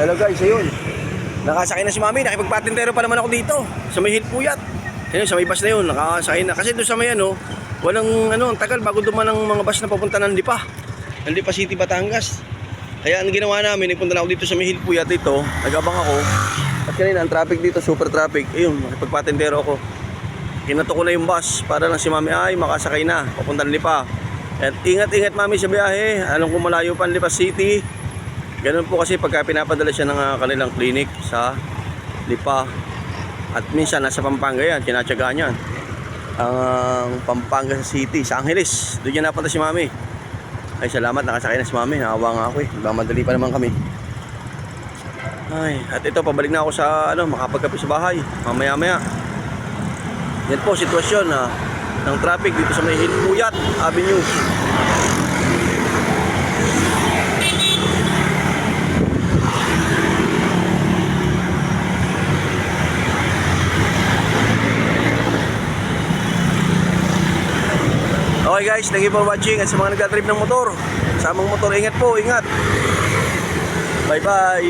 Hello guys, ayun. Nakasakay na si Mami, nakipagpatintero pa naman ako dito sa may Hilpuyat. Ayun, sa may bus na yun, nakasakay na. Kasi doon sa may walang ang tagal bago duman ng mga bus na papunta ng Lipa. Ng Lipa City, Batangas. Kaya ang ginawa namin, nagpunta na ako dito sa may Hilpuyat dito. Nagabang ako. At kanina, ang traffic dito, super traffic. Ayun, nakipagpatintero ako. Kinato ko na yung bus para lang si Mami ay makasakay na, papunta ng Lipa. At ingat-ingat Mami sa biyahe. Alam ko malayo pa ang Lipa City. Ganun po kasi pagka pinapadala siya ng kanilang clinic sa Lipa. At minsan nasa Pampanga yan, tinatsagaan yan. Ang Pampanga City, sa Angeles. Doon yan napunta si Mami. Ay salamat, nakasakay na si Mami. Nakawa nga ako eh. Magmamadali pa naman kami. Ay, at ito, pabalik na ako sa makapagkape sa bahay. Mamaya-maya. Yan po sitwasyon ng traffic dito sa may Hilpuyat Avenue. Okay guys, thank you for watching. At sa mga nagtatrip ng motor, samang motor, ingat po, ingat. Bye bye.